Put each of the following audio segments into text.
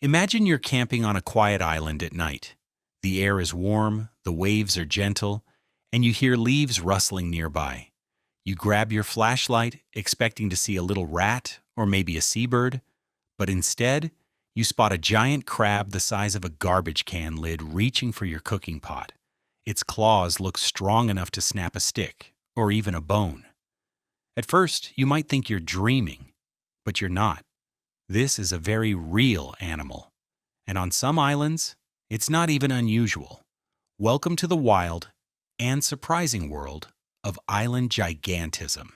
Imagine you're camping on a quiet island at night. The air is warm, the waves are gentle, and you hear leaves rustling nearby. You grab your flashlight, expecting to see a little rat or maybe a seabird, but instead, you spot a giant crab the size of a garbage can lid reaching for your cooking pot. Its claws look strong enough to snap a stick or even a bone. At first, you might think you're dreaming, but you're not. This is a very real animal. And on some islands, it's not even unusual. Welcome to the wild and surprising world of island gigantism.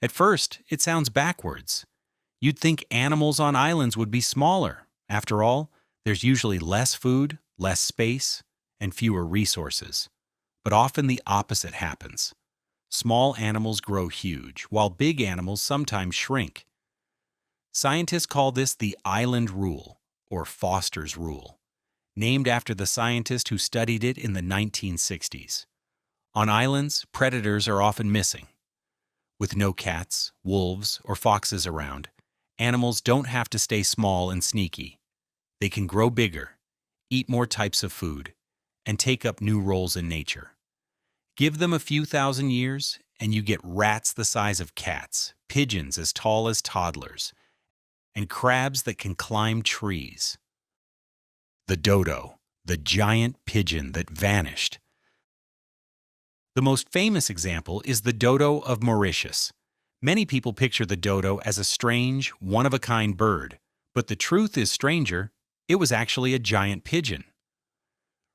At first, it sounds backwards. You'd think animals on islands would be smaller. After all, there's usually less food, less space, and fewer resources. But often the opposite happens. Small animals grow huge, while big animals sometimes shrink. Scientists call this the island rule, or Foster's rule, named after the scientist who studied it in the 1960s. On islands, predators are often missing. With no cats, wolves, or foxes around, animals don't have to stay small and sneaky. They can grow bigger, eat more types of food, and take up new roles in nature. Give them a few thousand years, and you get rats the size of cats, pigeons as tall as toddlers, and crabs that can climb trees. The dodo, the giant pigeon that vanished. The most famous example is the dodo of Mauritius. Many people picture the dodo as a strange, one-of-a-kind bird, but the truth is stranger. It was actually a giant pigeon.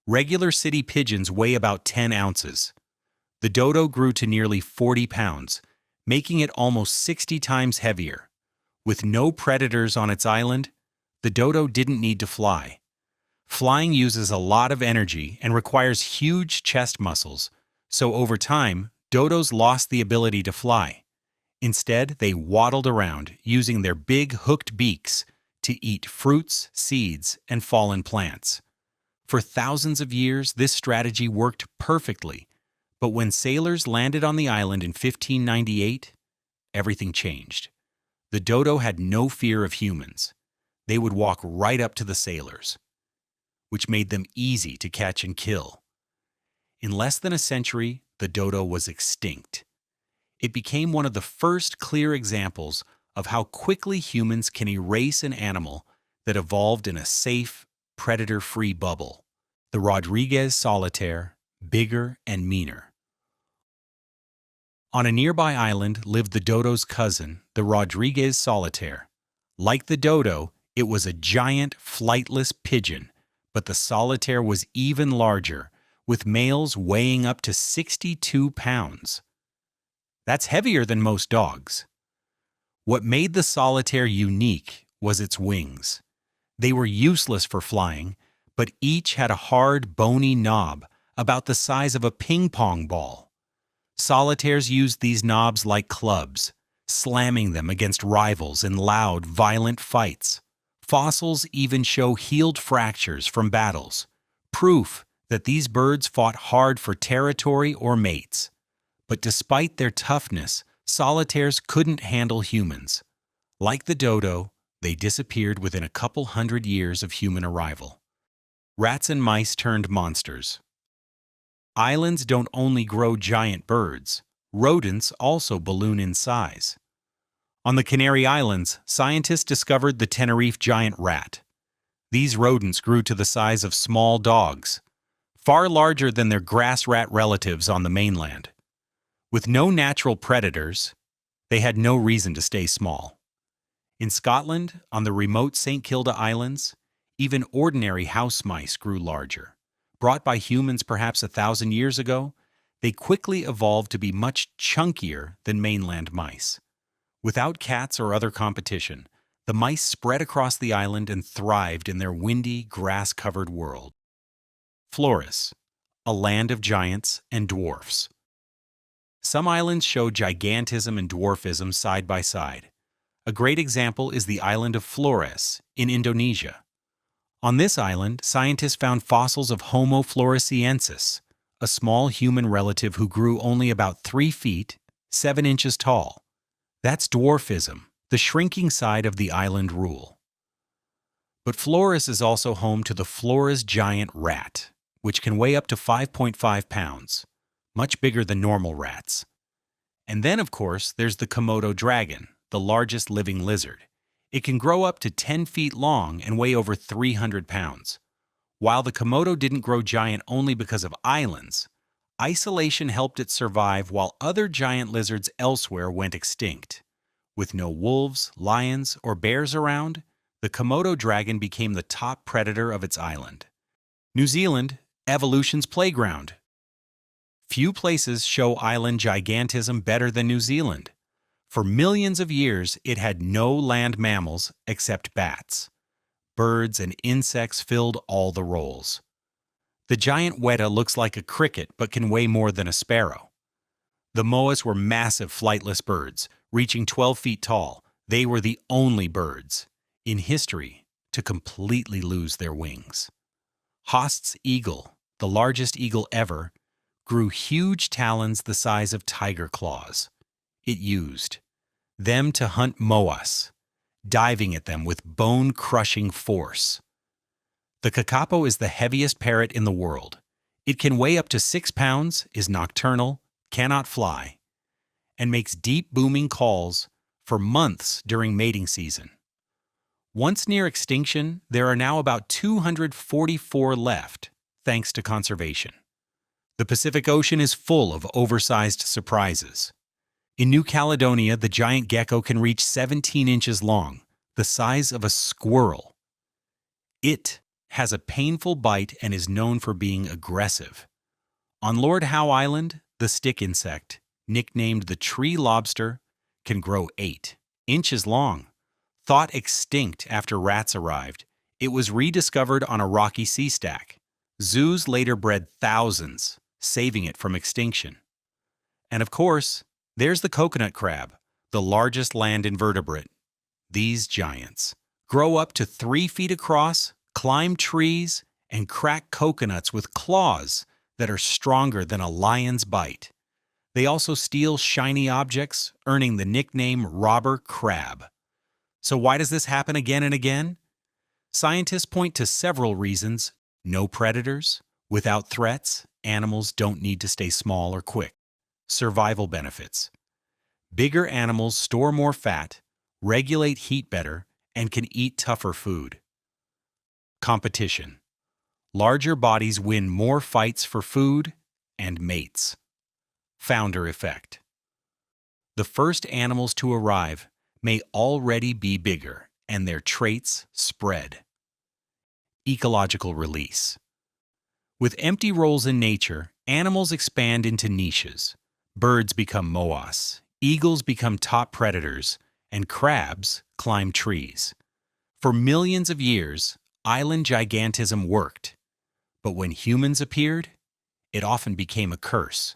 Regular city pigeons weigh about 10 ounces. The dodo grew to nearly 40 pounds, making it almost 60 times heavier. With no predators on its island, the dodo didn't need to fly. Flying uses a lot of energy and requires huge chest muscles, so over time, dodos lost the ability to fly. Instead, they waddled around, using their big hooked beaks to eat fruits, seeds, and fallen plants. For thousands of years, this strategy worked perfectly, but when sailors landed on the island in 1598, everything changed. The dodo had no fear of humans. They would walk right up to the sailors, which made them easy to catch and kill. In less than a century, the dodo was extinct. It became one of the first clear examples of how quickly humans can erase an animal that evolved in a safe, predator-free bubble. The Rodriguez solitaire, bigger and meaner. On a nearby island lived the dodo's cousin, the Rodriguez solitaire. Like the dodo, it was a giant, flightless pigeon, but the solitaire was even larger, with males weighing up to 62 pounds. That's heavier than most dogs. What made the solitaire unique was its wings. They were useless for flying, but each had a hard, bony knob about the size of a ping-pong ball. Solitaires used these knobs like clubs, slamming them against rivals in loud, violent fights. Fossils even show healed fractures from battles, proof that these birds fought hard for territory or mates. But despite their toughness, solitaires couldn't handle humans. Like the dodo, they disappeared within a couple hundred years of human arrival. Rats and mice turned monsters. Islands don't only grow giant birds, rodents also balloon in size. On the Canary Islands, scientists discovered the Tenerife giant rat. These rodents grew to the size of small dogs, far larger than their grass rat relatives on the mainland. With no natural predators, they had no reason to stay small. In Scotland, on the remote St. Kilda Islands, even ordinary house mice grew larger. Brought by humans perhaps 1,000 years ago, they quickly evolved to be much chunkier than mainland mice. Without cats or other competition, the mice spread across the island and thrived in their windy, grass-covered world. Flores, a land of giants and dwarfs. Some islands show gigantism and dwarfism side by side. A great example is the island of Flores in Indonesia. On this island, scientists found fossils of Homo floresiensis, a small human relative who grew only about 3 feet, 7 inches tall. That's dwarfism, the shrinking side of the island rule. But Flores is also home to the Flores giant rat, which can weigh up to 5.5 pounds, much bigger than normal rats. And then, of course, there's the Komodo dragon, the largest living lizard. It can grow up to 10 feet long and weigh over 300 pounds. While the Komodo didn't grow giant only because of islands, isolation helped it survive while other giant lizards elsewhere went extinct. With no wolves, lions, or bears around, the Komodo dragon became the top predator of its island. New Zealand, evolution's playground. Few places show island gigantism better than New Zealand. For millions of years, it had no land mammals except bats. Birds and insects filled all the roles. The giant weta looks like a cricket but can weigh more than a sparrow. The moas were massive flightless birds, reaching 12 feet tall. They were the only birds in history to completely lose their wings. Haast's eagle, the largest eagle ever, grew huge talons the size of tiger claws. It used them to hunt moas, diving at them with bone-crushing force. The kakapo is the heaviest parrot in the world. It can weigh up to 6 pounds, is nocturnal, cannot fly, and makes deep booming calls for months during mating season. Once near extinction, there are now about 244 left, thanks to conservation. The Pacific Ocean is full of oversized surprises. In New Caledonia, the giant gecko can reach 17 inches long, the size of a squirrel. It has a painful bite and is known for being aggressive. On Lord Howe Island, the stick insect, nicknamed the tree lobster, can grow 8 inches long. Thought extinct after rats arrived, it was rediscovered on a rocky sea stack. Zoos later bred thousands, saving it from extinction. And of course, there's the coconut crab, the largest land invertebrate. These giants grow up to 3 feet across, climb trees, and crack coconuts with claws that are stronger than a lion's bite. They also steal shiny objects, earning the nickname robber crab. So why does this happen again and again? Scientists point to several reasons. No predators. Without threats, animals don't need to stay small or quick. Survival benefits. Bigger animals store more fat, regulate heat better, and can eat tougher food. Competition. Larger bodies win more fights for food and mates. Founder effect. The first animals to arrive may already be bigger, and their traits spread. Ecological release. With empty roles in nature, animals expand into niches. Birds become moas, eagles become top predators, and crabs climb trees. For millions of years, island gigantism worked. But when humans appeared, it often became a curse.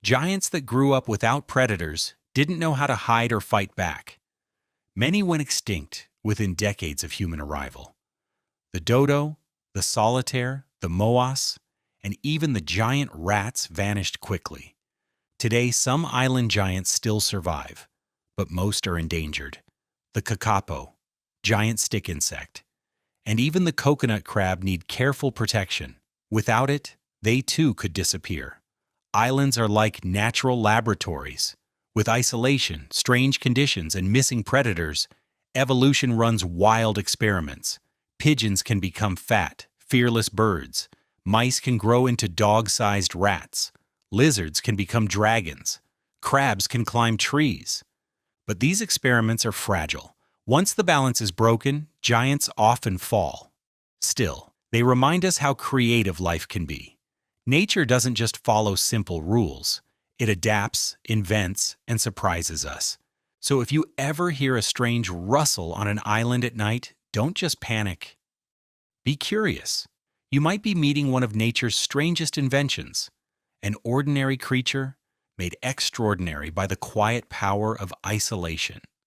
Giants that grew up without predators didn't know how to hide or fight back. Many went extinct within decades of human arrival. The dodo, the solitaire, the moas, and even the giant rats vanished quickly. Today, some island giants still survive, but most are endangered. The kakapo, giant stick insect, and even the coconut crab need careful protection. Without it, they too could disappear. Islands are like natural laboratories. With isolation, strange conditions, and missing predators, evolution runs wild experiments. Pigeons can become fat, fearless birds. Mice can grow into dog-sized rats. Lizards can become dragons. Crabs can climb trees. But these experiments are fragile. Once the balance is broken, giants often fall. Still, they remind us how creative life can be. Nature doesn't just follow simple rules. It adapts, invents, and surprises us. So if you ever hear a strange rustle on an island at night, don't just panic. Be curious. You might be meeting one of nature's strangest inventions, an ordinary creature made extraordinary by the quiet power of isolation.